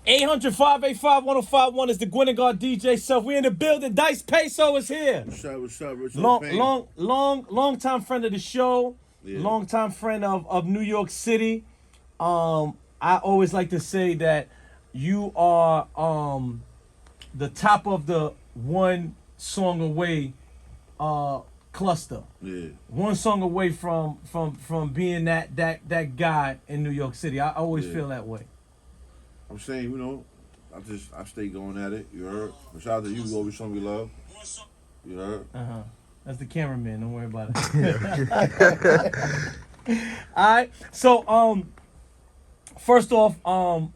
800-585-1051 is the Guinegard DJ self. We in the building. Dice Payso is here. What's up, Rich? Long time friend of the show. Yeah. Long time friend of New York City. I always like to say that you are the top of the one song away cluster. Yeah. One song away from being that guy in New York City. I always feel that way. I'm saying, I stay going at it. You heard? But shout out to you, you always show me love. You heard? That's the cameraman. Don't worry about it. All right. So first off, I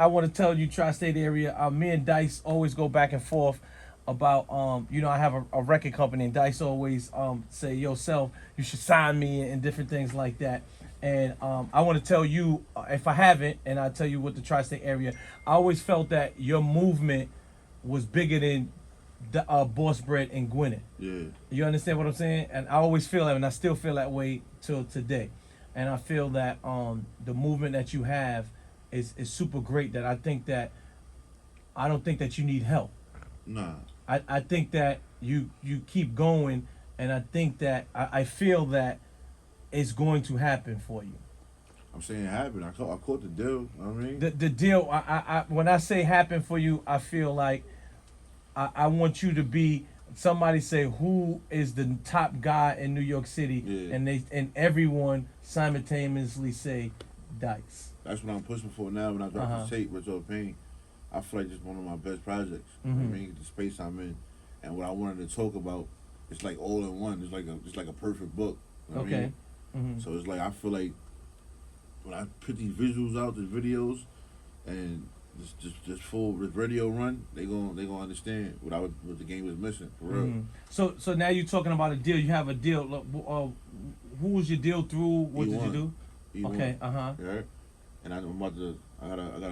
want to tell you, tri-state area. Me and Dyce always go back and forth about I have a record company, and Dyce always say, "Yo, Self, you should sign me," and different things like that. And I want to tell you, if I haven't, and I'll tell you what the tri-state area, I always felt that your movement was bigger than the Boss Bread and Gwyneth. Yeah. You understand what I'm saying? And I always feel that, and I still feel that way till today. And I feel that the movement that you have is super great. That I don't think that you need help. Nah. I think that you keep going, and I think that I feel that it's going to happen for you. I'm saying it happened. I caught the deal. You know what I mean? The deal. I when I say happen for you, I feel like I want you to be. Somebody say who is the top guy in New York City, and everyone simultaneously say Dyce. That's what I'm pushing for now. When I drop the tape, Rich Old Pain, I feel like it's one of my best projects. You know what I mean? The space I'm in, and what I wanted to talk about, it's like all in one. It's like a perfect book. You know what I mean? So it's like I feel like when I put these visuals out, these videos, and just full with radio run, they gonna understand what the game was missing for real. So now you're talking about a deal. You have a deal. Who was your deal through? What did you do? E1. Okay. Yeah. And I got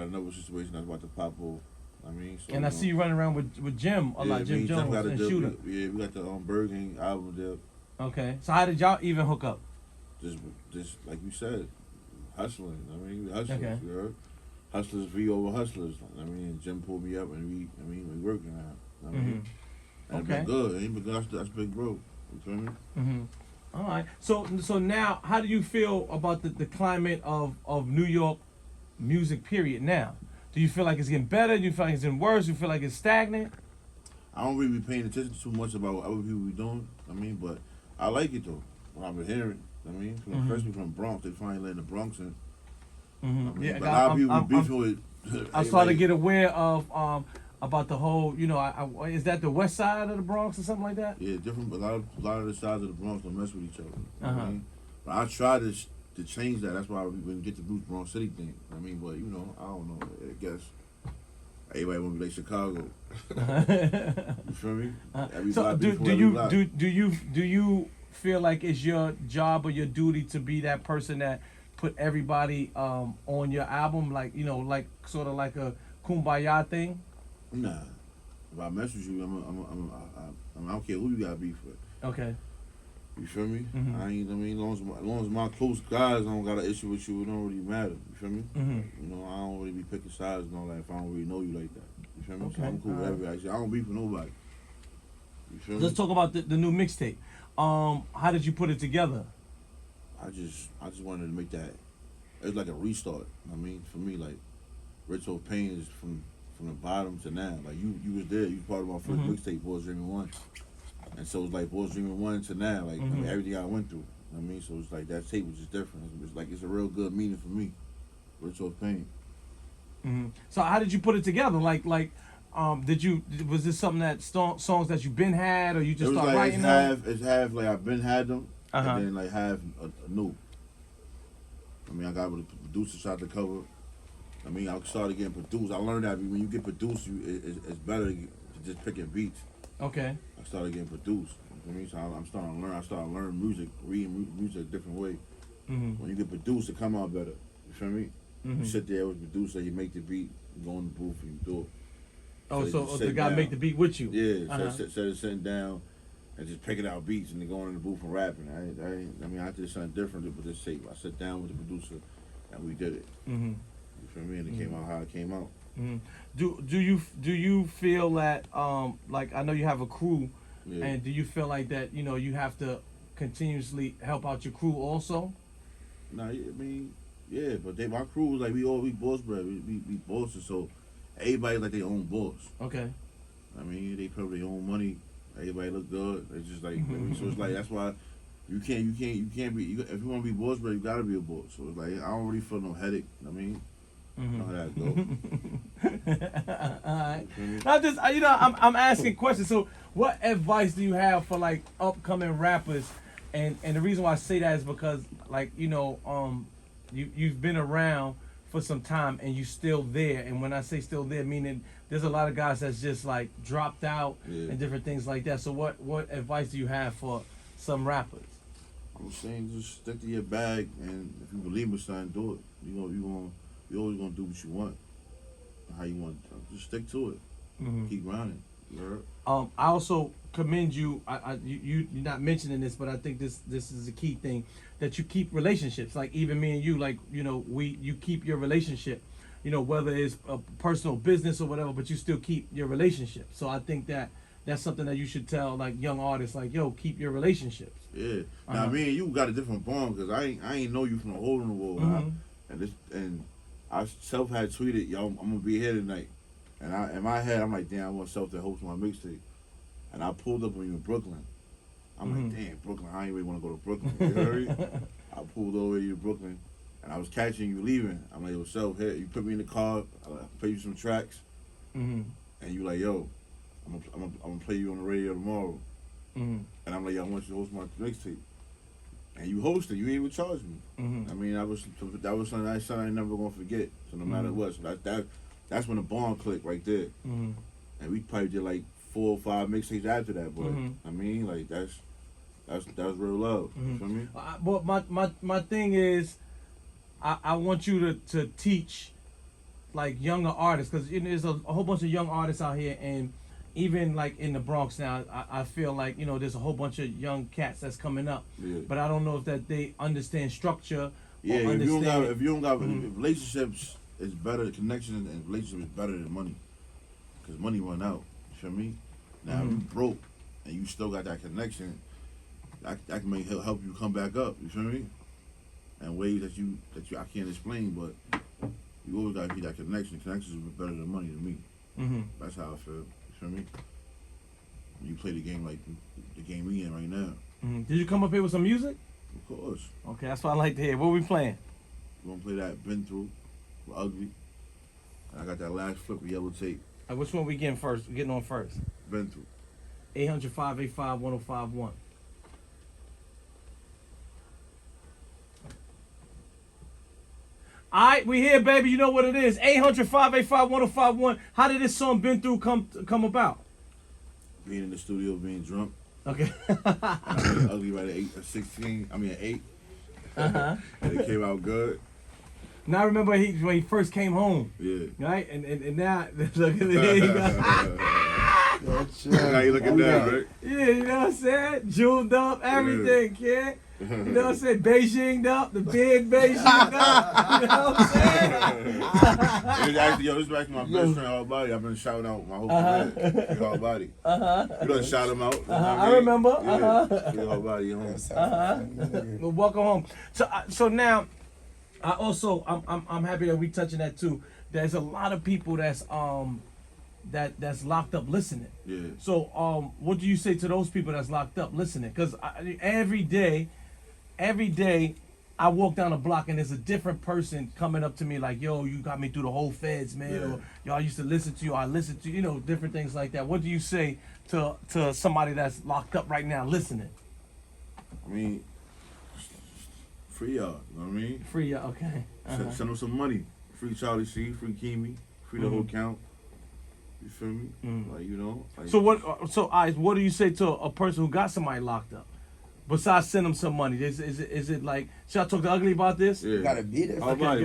another situation that's about to pop off. I mean, so, and I see you running around with Jim a lot, Jim Jones and Shooter. We got the Burger King album deal. Okay. So how did y'all even hook up? Just like you said, hustling. I mean, hustlers. Okay. You heard? Hustlers V over hustlers. I mean, Jim pulled me up, and we working now. I mean, and it's been good. It ain't been good. That's big bro. You feel me? All right. So now, how do you feel about the climate of New York music? Period. Now, do you feel like it's getting better? Do you feel like it's getting worse? Do you feel like it's stagnant? I don't really be paying attention too much about what other people be doing. I mean, but I like it though. What I've been hearing. I mean, especially from Bronx, they finally letting the Bronx in. I mean, but a lot of people be beefing with. I'm starting to get aware of about the whole. Is that the west side of the Bronx or something like that? Yeah, different. A lot of the sides of the Bronx don't mess with each other. You know what I mean? But I try to change that. That's why we get the Bronx City thing. I mean, but I don't know. I guess everybody want to be like Chicago. You feel me? So do you feel like it's your job or your duty to be that person that put everybody on your album, like sort of like a kumbaya thing? Nah, if I mess with you, I don't care who you got beef with. Okay. You feel me? I mean, as long as my close guys don't got an issue with you, it don't really matter. You feel me? I don't really be picking sides and all that if I don't really know you like that. You feel me? Okay. So I'm cool with everybody. I don't beef with nobody. You feel me? Let's talk about the new mixtape. How did you put it together? I just wanted to make that. It's like a restart. I mean, for me, like Rich Old Pain is from the bottom to now. Like you was there. You was part of my first mixtape, Boys Dreaming 1. And so it's like Boys Dreaming 1 to now. Like I mean, everything I went through. I mean, so it's like that tape was just different. It's a real good meaning for me. Rich Old Pain. So how did you put it together? Was this something that songs that you been had, or you just start writing them? It's half like I've been had them, and then like half a new. I mean, I got with a producer shot the cover. I mean, I started getting produced. I learned that when you get produced, it's better to just picking beats. Okay. I started getting produced. You know what I mean? So I'm starting to learn. I started learning music, reading music a different way. When you get produced, it come out better. You feel me? You sit there with the producer, you make the beat, you go in the booth, and you do it. Oh, so the guy make the beat with you? Yeah, instead of sitting down and just picking out beats and then going in the booth and rapping. I did something different with this tape. I sat down with the producer and we did it. You feel me? And it came out how it came out. Mm-hmm. Do you feel that like I know you have a crew, and do you feel like that you have to continuously help out your crew also? Nah, I mean, yeah, but my crew was like we boss bred, we bosses, so everybody like their own boss. Okay. I mean, they pay their own money. Everybody look good. It's just like so it's like that's why you can't be if you want to be boss bred, you gotta be a boss. So it's like I don't really feel no headache. I mean. Know how that go. Alright. I'm just I'm asking questions. So what advice do you have for like upcoming rappers? And the reason why I say that is because like you've been around for some time and you still there. And when I say still there, meaning there's a lot of guys that's just like dropped out and different things like that. So what advice do you have for some rappers? I'm saying just stick to your bag, and if you believe in something, do it. You always gonna do what you want, how you want. Just stick to it. Keep grinding. You heard? I also commend you. You're not mentioning this, but I think this is a key thing that you keep relationships. Like even me and you, like you keep your relationship. Whether it's a personal business or whatever, but you still keep your relationship. So I think that's something that you should tell like young artists, like keep your relationships. Yeah. Now me and you got a different bond because I ain't know you from the hole in the wall, and I Self had tweeted, yo, I'm gonna be here tonight, and in my head I'm like, damn, I want Self to host my mixtape, and I pulled up on you in Brooklyn. I'm like, damn, Brooklyn, I ain't really want to go to Brooklyn. You heard me? I pulled over you to Brooklyn, and I was catching you leaving. I'm like, yo, Self, here, you put me in the car, I play you some tracks, and you like, yo, I'm gonna play you on the radio tomorrow, and I'm like, yo, I want you to host my mixtape. And you hosted, you ain't even charge me. I mean, that was something I ain't never gonna forget. So no matter what, so that's when the bond clicked right there. And we probably did like 4 or 5 mixtapes after that. But I mean, like that's real love. You feel me? But my thing is, I want you to teach like younger artists, because there's a whole bunch of young artists out here, and even like in the Bronx now, I feel like there's a whole bunch of young cats that's coming up, but I don't know if that they understand structure. Yeah, if you don't got relationships, is better. Connection and relationship is better than money, because money run out. You feel me? Now if you broke and you still got that connection, that can help you come back up. You feel me? And ways that I can't explain, but you always gotta keep that connection. Connections is better than money to me. That's how I feel. You feel me? You play the game like the game we in right now. Did you come up here with some music? Of course. Okay, that's what I like to hear. What we playing? We're gonna play that Been Through with Ugly. And I got that last flip of Yellow Tape. Which one we getting first? Getting on first? Been Through. 800-585-1051. Alright, we here, baby. You know what it is. 800-585-1051. How did this song Been Through come about? Being in the studio, being drunk. Okay. And I made Ugly right at 16. I mean at 8. And it came out good. Now I remember when he first came home. Yeah. Right? And now look at it. How you looking down, right? Yeah, you know what I'm saying? Jeweled up, everything, kid. You know what I'm saying? Beijinged up, the beard Beijinged up. You know what I'm saying? This is actually my best friend, Hard Body. I've been shouting out my whole career. Hard Body. You done shout him out. I remember. Hard Body, home. Well, welcome home. So now, I'm happy that we touching that too. There's a lot of people that's that's locked up listening. Yeah. So what do you say to those people that's locked up listening? Because every day I walk down the block and there's a different person coming up to me like, yo, you got me through the whole feds, man. Yeah. Or yo, I used to listen to you. I listen to different things like that. What do you say to somebody that's locked up right now listening? I mean, free y'all. You know what I mean? Free y'all. Okay. Send them some money. Free Charlie C. Free Kimi. Free the whole count. You feel me? Like, So what do you say to a person who got somebody locked up? Besides send them some money, is it like, should I talk to Ugly about this? Yeah. You gotta be there. How about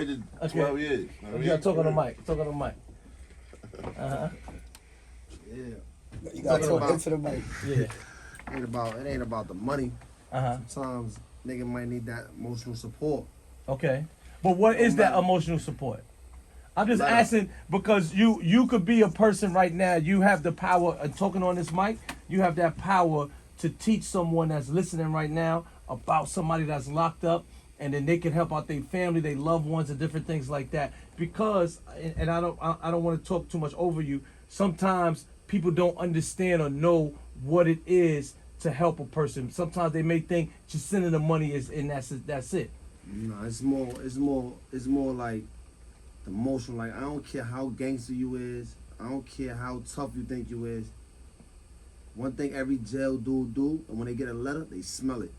did 12 years? You gotta talk on the mic. Talk on the mic. Yeah. You gotta talk into the mic. Yeah. It ain't about the money. Uh-huh. Sometimes nigga might need that emotional support. Okay. But what is that matter. emotional support? I'm just Letter. asking because you could be a person right now. You have the power of talking on this mic. You have that power to teach someone that's listening right now about somebody that's locked up, and then they can help out their family, their loved ones, and different things like that. Because, and I don't want to talk too much over you. Sometimes people don't understand or know what it is to help a person. Sometimes they may think just sending the money is, and that's it. No, it's more like emotional. Like, I don't care how gangster you is. I don't care how tough you think you is. One thing every jail dude do, and when they get a letter, they smell it.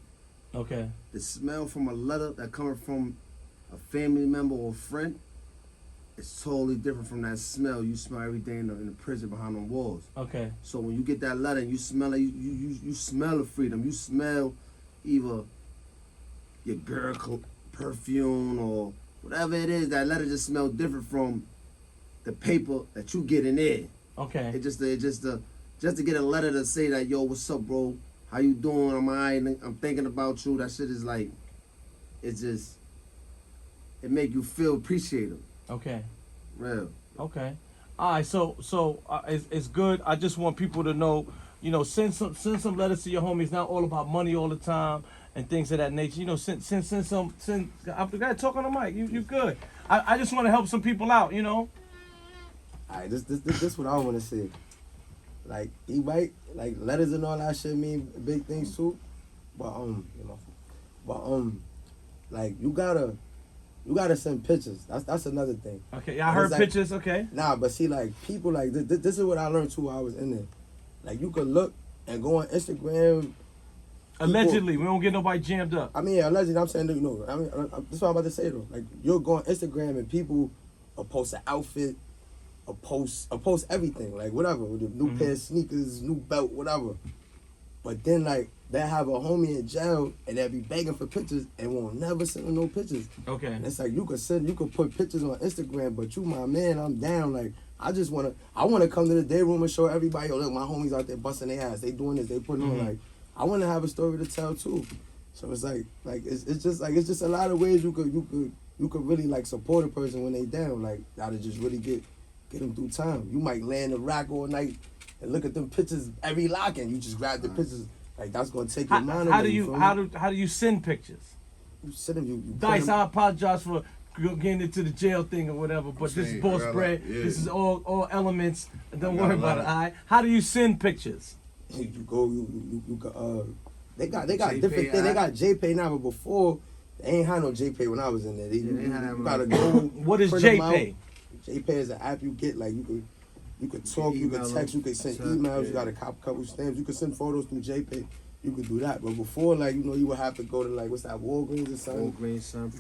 Okay. The smell from a letter that coming from a family member or a friend is totally different from that smell you smell every day in the prison behind the walls. Okay. So when you get that letter and you smell it, you smell the freedom. You smell either your girl perfume or whatever it is. That letter just smells different from the paper that you get in there. Okay. It just to get a letter to say that, yo, what's up, bro? How you doing? I'm alright. I'm thinking about you. That shit is like, it make you feel appreciative. Okay. Real. Okay. All right. So it's good. I just want people to know, send some letters to your homies. It's not all about money all the time and things of that nature. Send some. I gotta talk on the mic. You good. I just want to help some people out. Alright, this what I want to say. Like, he might, like, letters and all that shit mean big things too. But, like, you gotta send pictures. That's another thing. Okay. I heard like, pictures. Okay. Nah, but see, like, people, like, this is what I learned too while I was in there. Like, you could look and go on Instagram. Allegedly, we don't get nobody jammed up. I mean, allegedly, I'm saying, that's what I'm about to say, though. Like, you'll go on Instagram and people will post an outfit, or post everything, like, whatever, with a new pair of sneakers, new belt, whatever. But then, like, they'll have a homie in jail and they'll be begging for pictures and won't never send them no pictures. Okay. And it's like, you could put pictures on Instagram, but you my man, I'm down. Like, I wanna come to the day room and show everybody, oh, look, my homies out there busting their ass. They doing this, they putting on, like, I wanna have a story to tell too. So it's like it's just a lot of ways you could really, like, support a person when they down. Like, gotta just really get them through time. You might lay in the rack all night and look at them pictures every lock, and you just grab the pictures. Like, that's gonna take your mind How away. do you send pictures? You send them, you Dice, I apologize for getting into the jail thing or whatever, but this is boss bread. This is all elements. Don't worry about it. All right. How do you send pictures? You go, they got JPay different things. They got JPay now, but before they ain't had no JPay when I was in there. You gotta go. What is print them JPay? out. JPay is an app you get, like, you could talk, you could text, you could send emails, you got a couple stamps, you could send photos through JPay. You could do that, but before, like, you would have to go to, like, what's that, Walgreens or something.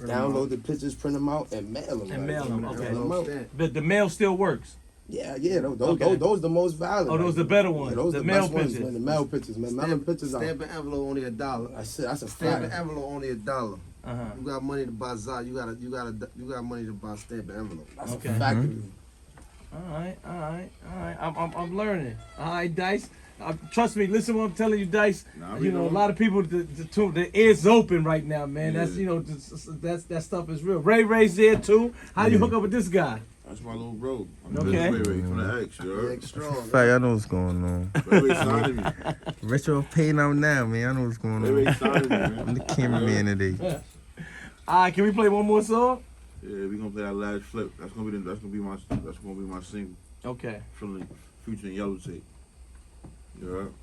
Download the pictures, print them out, and mail them. And mail them. Okay. Okay. But the mail still works. Yeah. Those the most valid. Oh, those the better ones. Yeah, those the the mail best ones, pictures. man. The mail pictures, man. Mail pictures out. Stamp and envelope only $1. That's a Stamp and fact. envelope only $1. Uh-huh. You got money to buy Zod. You got money to buy stamp and envelope. That's Okay. a fact. All right. I'm learning. All right, Dice. Trust me. Listen, what I'm telling you, Dice. Nah, A lot of people, the ears open right now, man. Yeah. That's that stuff is real. Ray's there too. How you hook up with this guy? That's my little bro. Okay. Ray from the X, you heard? Fact, I know what's going on. Ray signed me. Retro paying out now, man. I know what's going Ray on. signed me, man. I'm the cameraman today. All right, can we play one more song? Yeah, we gonna play that last flip. That's gonna be my single. Okay. Feeling Future and Yellow Tape. You heard?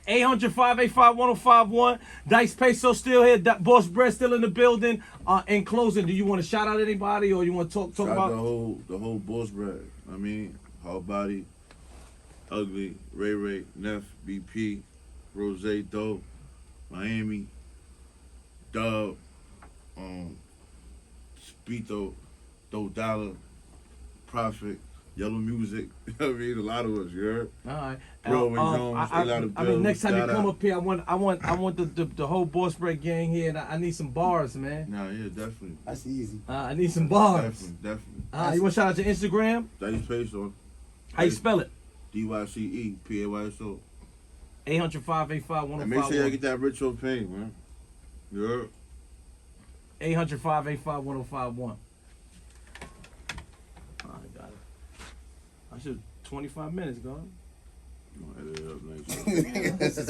800-585-1051. Dice Payso still here. Boss Bread still in the building. In closing, do you want to shout out anybody or you want to talk Shout about the whole boss bread. I mean, Hard Body, Ugly, Ray, Neff, BP, Rose, Doe, Miami, Dub, Speedo, Doe Dollar, Prophet, Yellow Music. I mean, a lot of us, you heard? All right. Bro, Jones, I mean, next time you come up here, I want the whole Boss Break gang here, and I need some bars, man. Nah, yeah, definitely. That's easy. I need some bars. Definitely. You want to shout out to Instagram? Dice Payso. How you spell it? DYCE, PAYSO. 800-585-1051. And make sure you get that Retro Pain, man. Yeah. 800-585-1051. I got it. I should 25 minutes, gone. I'm gonna edit it up next.